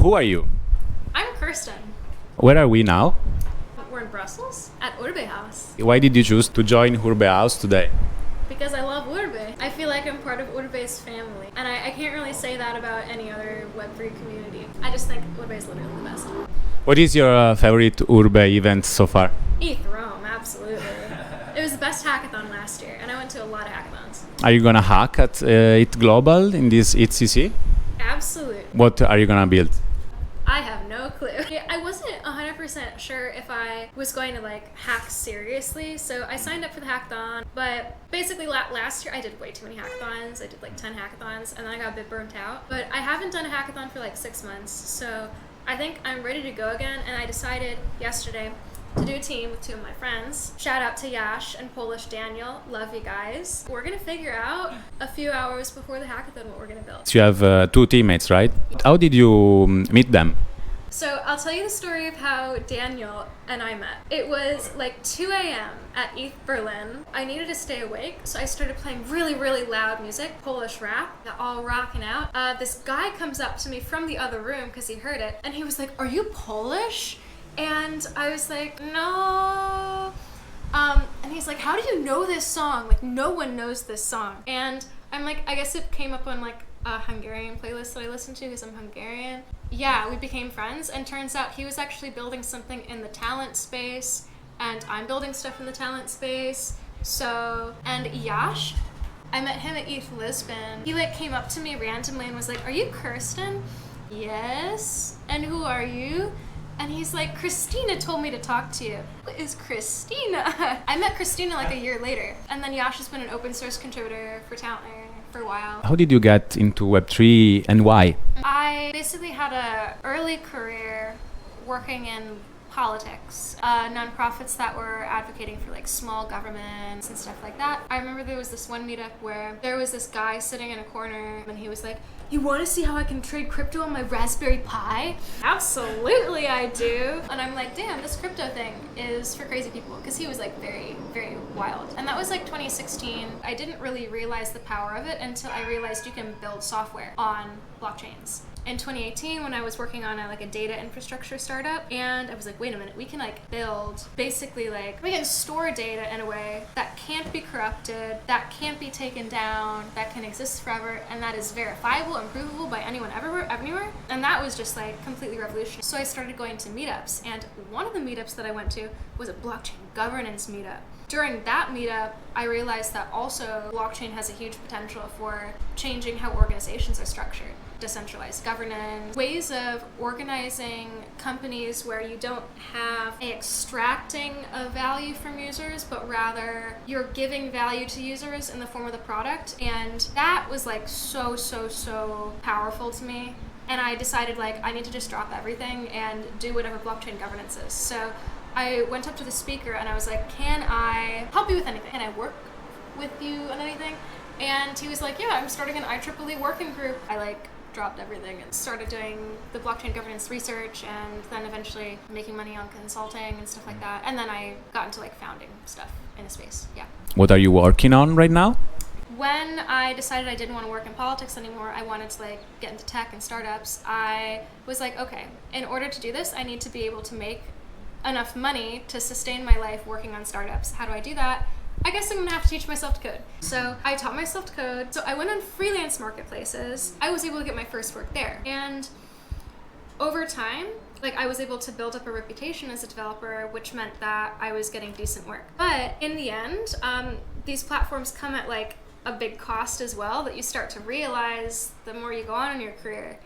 Who are you? I'm Kirsten. Where are we now? We're in Brussels at Urbe House Why did you choose to join Urbe House today? because I love Urbe. I feel like I'm part of Urbe's family, and I can't really say that about any other Web3 community. I just think Urbe is literally the best. What is your favorite Urbe event so far? ETH Rome, absolutely. It was the best hackathon last year, and I went to a lot of hackathons. Are you gonna hack at it Global in this ETHCC? Absolutely. What are you gonna build? I have no clue. I wasn't 100% sure if I was going to hack seriously, so I signed up for the hackathon, but basically last year I did way too many hackathons. I did 10 hackathons and then I got a bit burnt out, but I haven't done a hackathon for 6 months, so I think I'm ready to go again, and I decided yesterday to do a team with two of my friends. Shout out to Yash and Polish Daniel. Love you guys. We're gonna figure out a few hours before the hackathon what we're gonna build. So you have two teammates, right? How did you meet them? So I'll tell you the story of how Daniel and I met. It was 2 a.m. at ETH Berlin. I needed to stay awake, so I started playing really, really loud music, Polish rap, all rocking out. This guy comes up to me from the other room because he heard it, and he was like, "Are you Polish?" And I was like, "No." And he's like, "How do you know this song? No one knows this song." And I'm like, I guess it came up on a Hungarian playlist that I listen to because I'm Hungarian. Yeah, we became friends, and turns out he was actually building something in the talent space, and I'm building stuff in the talent space. So, and Yash, I met him at ETH Lisbon. He came up to me randomly and was like, "Are you Kirsten?" "Yes." "And who are you?" And he's like, "Christina told me to talk to you." "Who is Christina?" I met Christina a year later. And then Yash has been an open source contributor for Talentner for a while. How did you get into Web3 and why? I basically had an early career working in politics, nonprofits that were advocating for small governments and stuff like that. I remember there was this one meetup where there was this guy sitting in a corner, and he was like, "You want to see how I can trade crypto on my Raspberry Pi?" "Absolutely I do." And I'm like, "Damn, this crypto thing is for crazy people," because he was very, very wild. And that was 2016. I didn't really realize the power of it until I realized you can build software on blockchains. In 2018, when I was working on a data infrastructure startup, and I was like, wait a minute, we can build basically we can store data in a way that can't be corrupted, that can't be taken down, that can exist forever, and that is verifiable and provable by anyone everywhere, anywhere. And that was just completely revolutionary. So I started going to meetups, and one of the meetups that I went to was a blockchain governance meetup. During that meetup, I realized that also blockchain has a huge potential for changing how organizations are structured. Decentralized governance, ways of organizing companies where you don't have extracting of value from users, but rather you're giving value to users in the form of the product. And that was so powerful to me. And I decided I need to just drop everything and do whatever blockchain governance is. So I went up to the speaker and I was like, "Can I help you with anything? Can I work with you on anything?" And he was like, "Yeah, I'm starting an IEEE working group." I dropped everything and started doing the blockchain governance research, and then eventually making money on consulting and stuff like that. And then I got into founding stuff in the space. Yeah. What are you working on right now? When I decided I didn't want to work in politics anymore, I wanted to get into tech and startups. I was like, okay, in order to do this, I need to be able to make enough money to sustain my life working on startups. How do I do that? I guess I'm gonna have to teach myself to code. So I taught myself to code. So I went on freelance marketplaces. I was able to get my first work there. And over time, I was able to build up a reputation as a developer, which meant that I was getting decent work. But in the end, these platforms come at a big cost as well, that you start to realize the more you go on in your career.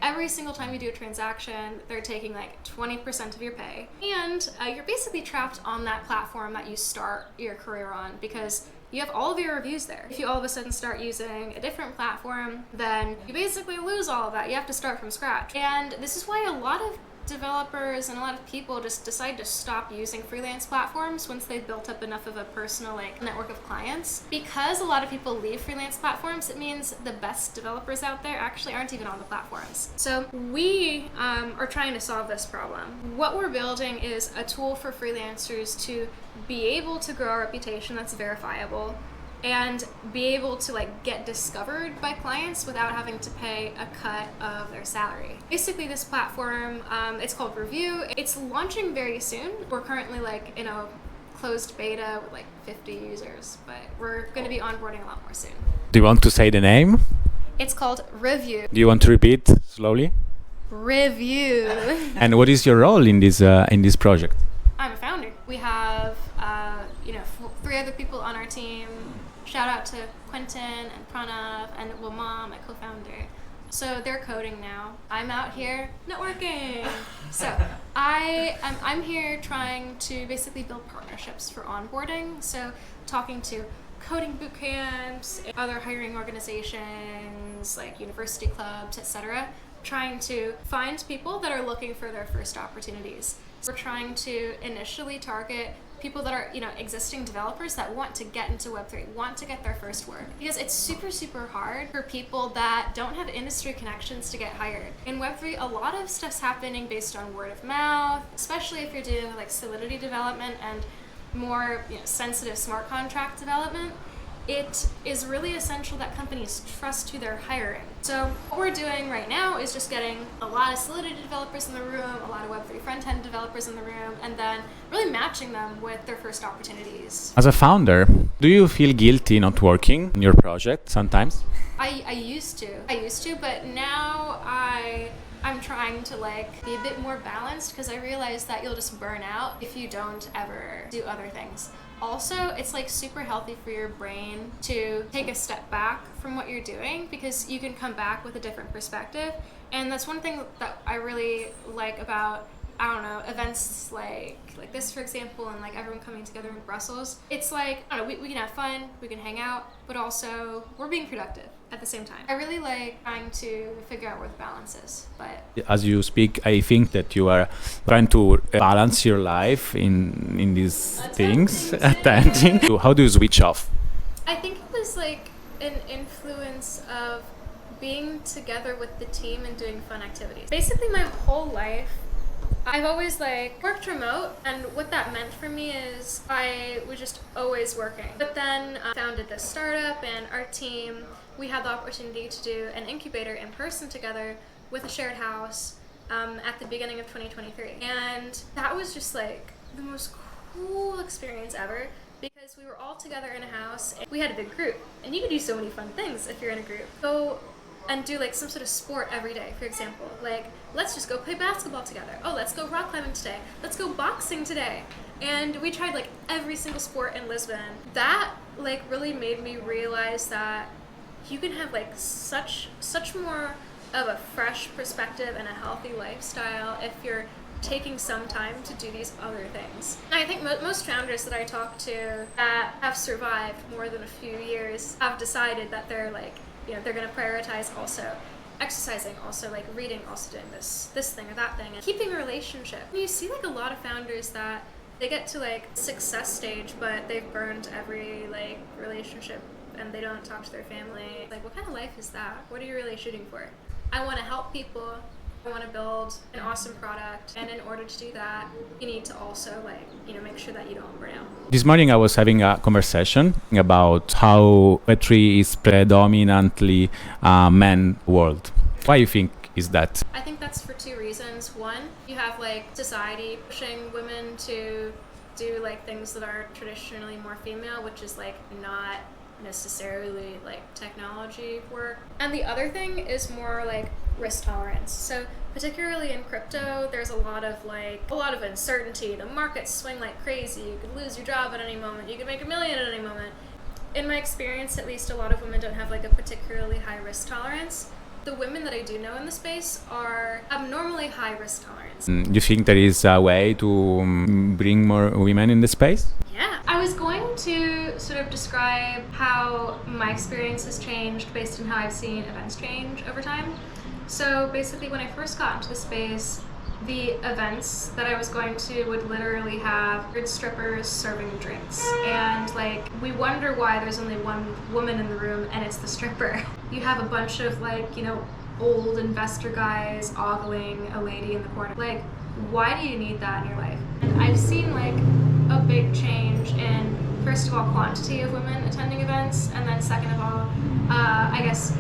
Every single time you do a transaction, they're taking 20% of your pay. And you're basically trapped on that platform that you start your career on, because you have all of your reviews there. If you all of a sudden start using a different platform, then you basically lose all of that. You have to start from scratch. And this is why a lot of developers and a lot of people just decide to stop using freelance platforms once they've built up enough of a personal network of clients. Because a lot of people leave freelance platforms, it means the best developers out there actually aren't even on the platforms. So we are trying to solve this problem. What we're building is a tool for freelancers to be able to grow a reputation that's verifiable, and be able to like get discovered by clients without having to pay a cut of their salary. Basically, this platform, it's called Review. It's launching very soon. We're currently like in a closed beta with like 50 users, but we're going to be onboarding a lot more soon. Do you want to say the name? It's called Review. Do you want to repeat slowly? Review. And what is your role in this project? I'm a founder. We have, 3 other people on our team. Shout out to Quentin and Pranav and Wilma, my co-founder. So they're coding now. I'm out here networking. So I'm here trying to basically build partnerships for onboarding. So talking to coding boot camps, other hiring organizations like university clubs, etc. Trying to find people that are looking for their first opportunities. We're trying to initially target people that are, existing developers that want to get into Web3, want to get their first work. Because it's super, super hard for people that don't have industry connections to get hired. In Web3, a lot of stuff's happening based on word of mouth, especially if you're dealing with like Solidity development and more sensitive smart contract development. It is really essential that companies trust who they're hiring. So what we're doing right now is just getting a lot of Solidity developers in the room, a lot of Web3 front-end developers in the room, and then really matching them with their first opportunities. As a founder, do you feel guilty not working on your project sometimes? I used to, but now I'm trying to be a bit more balanced because I realize that you'll just burn out if you don't ever do other things. Also, it's super healthy for your brain to take a step back from what you're doing because you can come back with a different perspective. And that's one thing that I really like about, events like this, for example, and everyone coming together in Brussels. It's we can have fun, we can hang out, but also we're being productive at the same time. I really like trying to figure out where the balance is. But as you speak, I think that you are trying to balance your life in these things. How do you switch off? I think it was an influence of being together with the team and doing fun activities. Basically, my whole life, I've always worked remote, and what that meant for me is I was just always working. But then founded this startup, and our team, we had the opportunity to do an incubator in person together with a shared house at the beginning of 2023. And that was just the most cool experience ever because we were all together in a house. And we had a big group, and you can do so many fun things if you're in a group. Go and do some sort of sport every day, for example. Let's just go play basketball together. Oh, let's go rock climbing today. Let's go boxing today. And we tried every single sport in Lisbon. That really made me realize that you can have such more of a fresh perspective and a healthy lifestyle if you're taking some time to do these other things. And I think most founders that I talk to that have survived more than a few years have decided that they're they're going to prioritize also exercising, also reading, also doing this thing or that thing, and keeping a relationship. You see a lot of founders that they get to success stage, but they've burned every relationship and they don't talk to their family. What kind of life is that? What are you really shooting for? I want to help people. I want to build an awesome product, and in order to do that, you need to also make sure that you don't burn out. This morning I was having a conversation about how Web3 is predominantly a man world. Why do you think is that? I think that's for 2 reasons. One, you have society pushing women to do things that are traditionally more female, which is not necessarily technology work. And the other thing is more risk tolerance. So particularly in crypto, there's a lot of uncertainty. The markets swing like crazy. You could lose your job at any moment. You could make $1 million at any moment. In my experience, at least, a lot of women don't have a particularly high risk tolerance. The women that I do know in the space are abnormally high risk tolerance. You think there is a way to bring more women in the space? Yeah. I was going to sort of describe how my experience has changed based on how I've seen events change over time. So basically, when I first got into the space, the events that I was going to would literally have strippers serving drinks. And we wonder why there's only one woman in the room and it's the stripper. You have a bunch of old investor guys ogling a lady in the corner. Why do you need that in your life? And I've seen a big change in first of all, quantity of women attending events, and then second of all, I guess,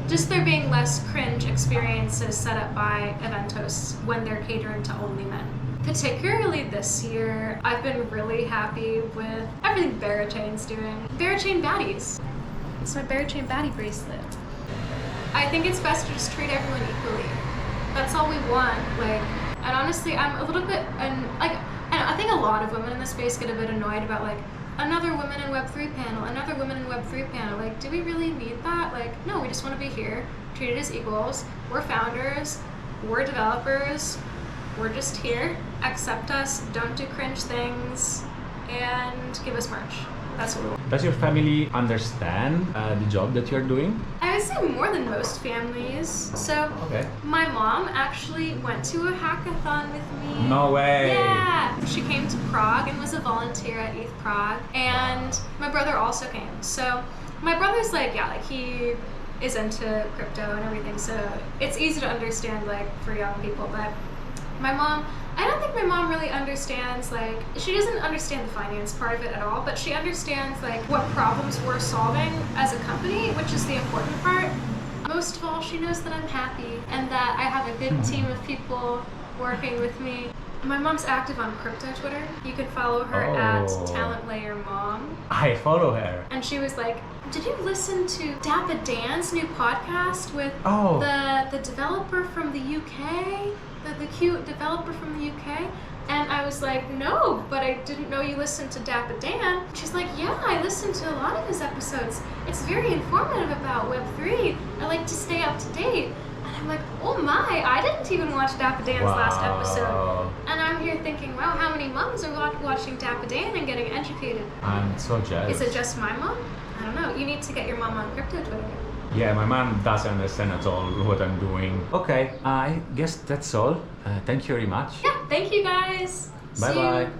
just there being less cringe experiences set up by event hosts when they're catering to only men. Particularly this year, I've been really happy with everything Barachain's doing. Barachain Baddies. It's my Barachain Baddie bracelet. I think it's best to just treat everyone equally. That's all we want. Like, and honestly, I'm a little bit, and I think a lot of women in this space get a bit annoyed about like another women in Web3 panel, another women in Web3 panel. Like, do we really need that? Like, no, we just want to be here, treated as equals. We're founders, we're developers, we're just here. Accept us, don't do cringe things, and give us merch. That's what we want. Does your family understand the job that you're doing? I would say more than most families. So, my mom actually went to a hackathon with me. No way! Yeah! She came to Prague and was a volunteer at ETH Prague. And my brother also came. So, my brother's like, yeah, like he is into crypto and everything. So, it's easy to understand, like, for young people. But my mom, I don't think my mom really understands, like, she doesn't understand the finance part of it at all, but she understands, like, what problems we're solving as a company, which is the important part. Most of all, she knows that I'm happy and that I have a good team of people working with me. My mom's active on crypto Twitter. You can follow her at Talent Layer Mom. I follow her. And she was like, did you listen to Dappa Dan's new podcast with the developer from the UK? The cute developer from the UK? And I was like, no, but I didn't know you listened to Dappa Dan. She's like, yeah, I listened to a lot of his episodes. It's very informative about Web3. I like to stay up to date. And I'm like, oh my, I didn't even watch Dappa Dan's last episode. And I'm here thinking, wow, how many moms are watching Dappa Dan and getting educated? I'm so jealous. Is it just my mom? I don't know. You need to get your mom on crypto Twitter. Yeah, my mom doesn't understand at all what I'm doing. Okay, I guess that's all. Thank you very much. Yeah, thank you guys. Bye-bye.